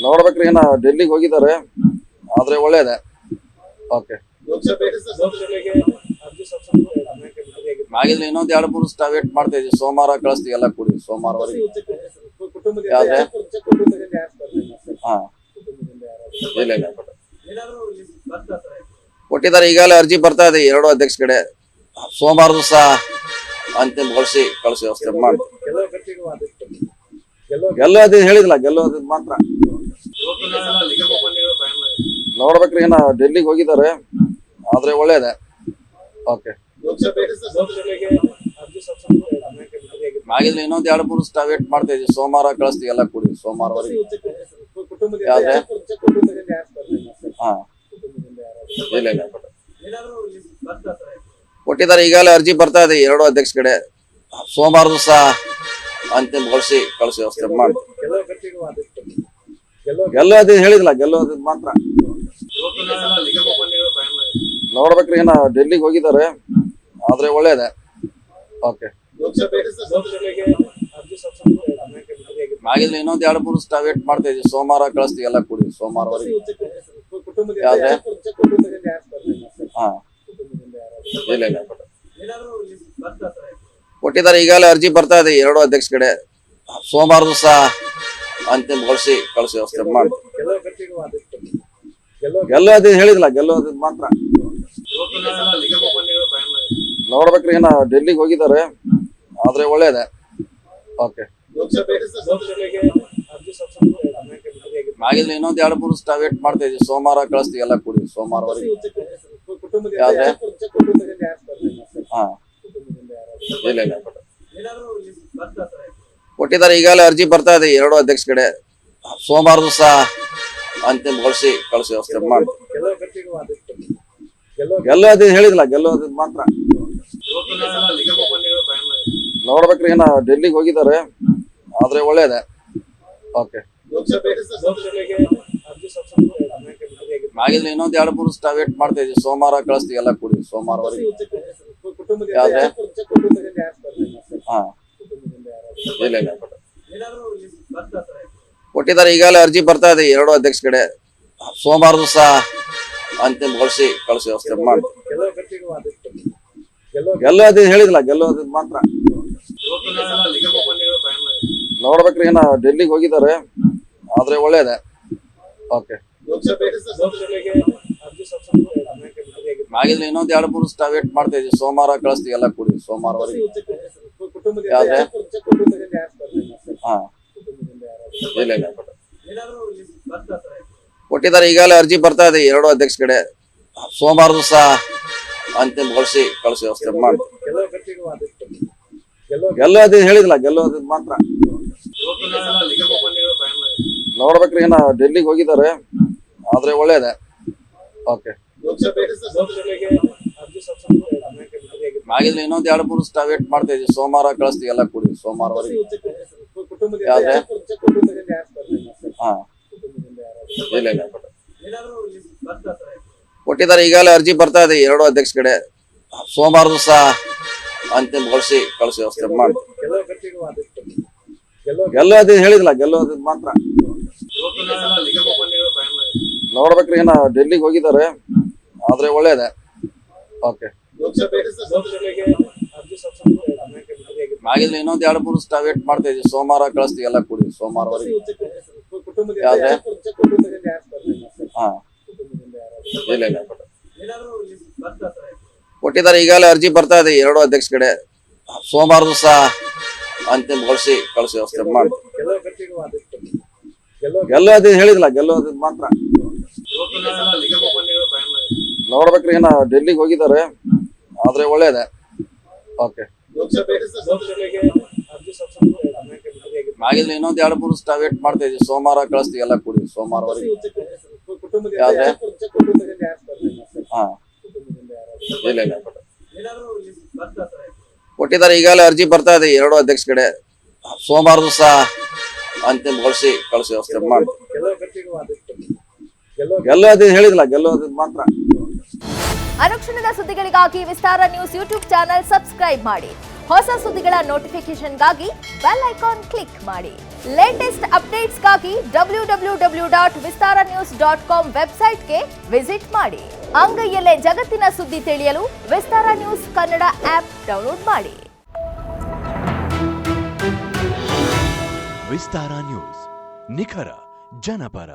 ನೋಡ್ಬೇಕ್ರಿ ಏನ ಡೆಲ್ಲಿಗೆ ಹೋಗಿದ್ದಾರೆ ಆದ್ರೆ ಒಳ್ಳೇದೆ. ಓಕೆ ಆಗಿದ್ರೆ ಇನ್ನೊಂದ್ 2-3 ವೇಟ್ ಮಾಡ್ತಾ ಇದೀವಿ. ಸೋಮವಾರ ಕಳಿಸ್ತೀವಿ ಎಲ್ಲ ಕೂಡಿ ಸೋಮವಾರವರೆಗೆ. ಯಾವ್ದೆ ಹಾ ಇಲ್ಲ ಇಲ್ಲ ಕೊಟ್ಟಿದ್ದಾರೆ. ಈಗಾಗಲೇ ಅರ್ಜಿ ಬರ್ತಾ ಇದೆ 2 ಅಧ್ಯಕ್ಷ ಕಡೆ. ಸೋಮವಾರ ದಿವಸ ಅಂತಿಮಗೊಳಿಸಿ ಕಳಿಸಿ ವ್ಯವಸ್ಥೆ ಮಾಡಿ. ಗೆಲ್ಲೋದು ಹೇಳಿದಿಲ್ಲ, ಗೆಲ್ಲೋದು ಮಾತ್ರ ನೋಡ್ಬೇಕ್ರಿ ಏನ ಡೆಲ್ಲಿಗೆ ಹೋಗಿದ್ದಾರೆ ಆದ್ರೆ ಒಳ್ಳೇದೆ. ಓಕೆ ಆಗಿದ್ರೆ ಇನ್ನೊಂದ್ 2-3 ವೇಟ್ ಮಾಡ್ತಾ ಇದೀವಿ. ಸೋಮವಾರ ಕಳಿಸ್ತೀವಿ ಎಲ್ಲ ಕೂಡಿ ಸೋಮವಾರವರೆಗೆ. ಯಾವ್ದೆ ಹಾ ಇಲ್ಲ ಇಲ್ಲ ಕೊಟ್ಟಿದ್ದಾರೆ. ಈಗಾಗಲೇ ಅರ್ಜಿ ಬರ್ತಾ ಇದೆ 2 ಅಧ್ಯಕ್ಷ ಕಡೆ. ಸೋಮವಾರ ದಿವಸ ಅಂತಿಮಗೊಳಿಸಿ ಕಳಿಸಿ ವ್ಯವಸ್ಥೆ ಮಾಡಿ. ಗೆಲ್ಲೋದು ಹೇಳಿದಿಲ್ಲ, ಗೆಲ್ಲೋದು ಮಾತ್ರ ನೋಡ್ಬೇಕ್ರಿ ಏನ ಡೆಲ್ಲಿಗೆ ಹೋಗಿದ್ದಾರೆ ಆದ್ರೆ ಒಳ್ಳೇದೆ. ಓಕೆ ಆಗಿದ್ರೆ ಇನ್ನೊಂದ್ 2-3 ವೇಟ್ ಮಾಡ್ತಾ ಇದೀವಿ. ಸೋಮವಾರ ಕಳಿಸ್ತೀವಿ ಎಲ್ಲ ಕೂಡಿ ಸೋಮವಾರವರೆಗೆ. ಯಾವ್ದೆ ಹಾ ಇಲ್ಲ ಇಲ್ಲ ಕೊಟ್ಟಿದ್ದಾರೆ. ಈಗಾಗಲೇ ಅರ್ಜಿ ಬರ್ತಾ ಇದೆ 2 ಅಧ್ಯಕ್ಷ ಕಡೆ. ಸೋಮವಾರ ದಿವಸ ಅಂತಿಮಗೊಳಿಸಿ ಕಳಿಸಿ ವ್ಯವಸ್ಥೆ ಮಾಡಿ. ಗೆಲ್ಲೋದು ಹೇಳಿದಿಲ್ಲ, ಗೆಲ್ಲೋದು ಮಾತ್ರ ನೋಡ್ಬೇಕ್ರಿ ಏನ ಡೆಲ್ಲಿಗೆ ಹೋಗಿದ್ದಾರೆ ಆದ್ರೆ ಒಳ್ಳೇದೆ. ಓಕೆ ಆಗಿದ್ರೆ ಇನ್ನೊಂದ್ 2-3 ವೇಟ್ ಮಾಡ್ತಾ ಇದೀವಿ. ಸೋಮವಾರ ಕಳಿಸ್ತೀವಿ ಎಲ್ಲ ಕೂಡಿ ಸೋಮವಾರವರೆಗೆ. ಯಾವ್ದೆ ಹಾ ಇಲ್ಲ ಇಲ್ಲ ಕೊಟ್ಟಿದ್ದಾರೆ. ಈಗಾಗಲೇ ಅರ್ಜಿ ಬರ್ತಾ ಇದೆ 2 ಅಧ್ಯಕ್ಷ ಕಡೆ. ಸೋಮವಾರ ದಿವಸ ಅಂತಿಮಗೊಳಿಸಿ ಕಳಿಸಿ ವ್ಯವಸ್ಥೆ ಮಾಡಿ. ಗೆಲ್ಲೋದು ಹೇಳಿದಿಲ್ಲ, ಗೆಲ್ಲೋದು ಮಾತ್ರ ನೋಡ್ಬೇಕ್ರಿ ಏನ ಡೆಲ್ಲಿಗೆ ಹೋಗಿದ್ದಾರೆ ಆದ್ರೆ ಒಳ್ಳೇದೆ. ಓಕೆ ಆಗಿದ್ರೆ ಇನ್ನೊಂದ್ 2-3 ವೇಟ್ ಮಾಡ್ತಾ ಇದೀವಿ. ಸೋಮವಾರ ಕಳಿಸ್ತೀವಿ ಎಲ್ಲ ಕೂಡಿ ಸೋಮವಾರವರೆಗೆ. ಯಾವ್ದೆ ಹಾ ಇಲ್ಲ ಇಲ್ಲ ಕೊಟ್ಟಿದ್ದಾರೆ. ಈಗಾಗಲೇ ಅರ್ಜಿ ಬರ್ತಾ ಇದೆ 2 ಅಧ್ಯಕ್ಷ ಕಡೆ. ಸೋಮವಾರ ದಿವಸ ಅಂತಿಮಗೊಳಿಸಿ ಕಳಿಸಿ ವ್ಯವಸ್ಥೆ ಮಾಡಿ. ಗೆಲ್ಲೋದು ಹೇಳಿದಿಲ್ಲ, ಗೆಲ್ಲೋದು ಮಾತ್ರ ನೋಡ್ಬೇಕ್ರಿ ಏನ ಡೆಲ್ಲಿಗೆ ಹೋಗಿದ್ದಾರೆ ಆದ್ರೆ ಒಳ್ಳೇದೆ. ಓಕೆ ಆಗಿದ್ರೆ ಇನ್ನೊಂದ್ 2-3 ವೇಟ್ ಮಾಡ್ತಾ ಇದೀವಿ. ಸೋಮವಾರ ಕಳಿಸ್ತೀವಿ ಎಲ್ಲ ಕೂಡಿ ಸೋಮವಾರವರೆಗೆ. ಯಾವ್ದೆ ಹಾ ಇಲ್ಲ ಇಲ್ಲ ಕೊಟ್ಟಿದ್ದಾರೆ. ಈಗಾಗಲೇ ಅರ್ಜಿ ಬರ್ತಾ ಇದೆ 2 ಅಧ್ಯಕ್ಷ ಕಡೆ. ಸೋಮವಾರ ದಿವಸ ಅಂತಿಮಗೊಳಿಸಿ ಕಳಿಸಿ ವ್ಯವಸ್ಥೆ ಮಾಡಿ. ಗೆಲ್ಲೋದು ಹೇಳಿದಿಲ್ಲ, ಗೆಲ್ಲೋದು ಮಾತ್ರ ನೋಡ್ಬೇಕ್ರಿ ಏನ ಡೆಲ್ಲಿಗೆ ಹೋಗಿದ್ದಾರೆ ಆದ್ರೆ ಒಳ್ಳೇದೆ. ಓಕೆ ಆಗಿದ್ರೆ ಇನ್ನೊಂದ್ 2-3 ವೇಟ್ ಮಾಡ್ತಾ ಇದೀವಿ. ಸೋಮವಾರ ಕಳಿಸ್ತೀವಿ ಎಲ್ಲ ಕೂಡಿ ಸೋಮವಾರವರೆಗೆ. ಯಾವ್ದೆ ಹಾ ಇಲ್ಲ ಇಲ್ಲ ಕೊಟ್ಟಿದ್ದಾರೆ. ಈಗಾಗಲೇ ಅರ್ಜಿ ಬರ್ತಾ ಇದೆ 2 ಅಧ್ಯಕ್ಷ ಕಡೆ. ಸೋಮವಾರ ದಿವಸ ಅಂತಿಮಗೊಳಿಸಿ ಕಳಿಸಿ ವ್ಯವಸ್ಥೆ ಮಾಡಿ. ಗೆಲ್ಲೋದು ಹೇಳಿದಿಲ್ಲ, ಗೆಲ್ಲೋದು ಮಾತ್ರ ನೋಡ್ಬೇಕ್ರಿ ಏನ ಡೆಲ್ಲಿಗೆ ಹೋಗಿದ್ದಾರೆ ಆದ್ರೆ ಒಳ್ಳೇದೆ. ಓಕೆ ಆಗಿದ್ರೆ ಇನ್ನೊಂದ್ 2-3 ವೇಟ್ ಮಾಡ್ತಾ ಇದೀವಿ. ಸೋಮವಾರ ಕಳಿಸ್ತೀವಿ ಎಲ್ಲ ಕೂಡಿ ಸೋಮವಾರವರೆಗೆ. ಯಾವ್ದೆ ಹಾ ಇಲ್ಲ ಇಲ್ಲ ಕೊಟ್ಟಿದ್ದಾರೆ. ಈಗಾಗಲೇ ಅರ್ಜಿ ಬರ್ತಾ ಇದೆ 2 ಅಧ್ಯಕ್ಷ ಕಡೆ. ಸೋಮವಾರ ದಿವಸ ಅಂತಿಮಗೊಳಿಸಿ ಕಳಿಸಿ ವ್ಯವಸ್ಥೆ ಮಾಡಿ. ಗೆಲ್ಲೋದು ಹೇಳಿದಿಲ್ಲ, ಗೆಲ್ಲೋದು ಮಾತ್ರ ನೋಡ್ಬೇಕ್ರಿ ಏನ ಡೆಲ್ಲಿಗೆ ಹೋಗಿದ್ದಾರೆ ಆದ್ರೆ ಒಳ್ಳೇದೆ. ಓಕೆ ಆಗಿದ್ರೆ ಇನ್ನೊಂದ್ 2-3 ವೇಟ್ ಮಾಡ್ತಾ ಇದೀವಿ. ಸೋಮವಾರ ಕಳಿಸ್ತೀವಿ ಎಲ್ಲ ಕೂಡಿ ಸೋಮವಾರವರೆಗೆ. ಯಾವ್ದೆ ಹಾ ಇಲ್ಲ ಇಲ್ಲ ಕೊಟ್ಟಿದ್ದಾರೆ. ಈಗಾಗಲೇ ಅರ್ಜಿ ಬರ್ತಾ ಇದೆ 2 ಅಧ್ಯಕ್ಷ ಕಡೆ. ಸೋಮವಾರ ದಿವಸ ಅಂತಿಮಗೊಳಿಸಿ ಕಳಿಸಿ ವ್ಯವಸ್ಥೆ ಮಾಡಿ. ಗೆಲ್ಲೋದು ಹೇಳಿದಿಲ್ಲ, ಗೆಲ್ಲೋದು ಮಾತ್ರ ಅನುಕ್ಷಣದ ಸುದ್ದಿಗಳಿಗಾಗಿ ವಿಸ್ತಾರ ನ್ಯೂಸ್ ಯೂಟ್ಯೂಬ್ ಚಾನೆಲ್ ಸಬ್ಸ್ಕ್ರೈಬ್ ಮಾಡಿ. ಹೊಸ ಸುದ್ದಿಗಳ ನೋಟಿಫಿಕೇಶನ್ಗಾಗಿ ಬೆಲ್ ಐಕಾನ್ ಕ್ಲಿಕ್ ಮಾಡಿ. ಲೇಟೆಸ್ಟ್ ಅಪ್ಡೇಟ್ಸ್ಗಾಗಿ www.vistaranews.com ವೆಬ್ಸೈಟ್ಗೆ ವಿಸಿಟ್ ಮಾಡಿ. ಅಂಗೈಯಲ್ಲೇ ಜಗತ್ತಿನ ಸುದ್ದಿ ತಿಳಿಯಲು ವಿಸ್ತಾರ ನ್ಯೂಸ್ ಕನ್ನಡ ಆಪ್ ಡೌನ್ಲೋಡ್ ಮಾಡಿ. ವಿಸ್ತಾರ ನ್ಯೂಸ್, ನಿಖರ ಜನಪರ.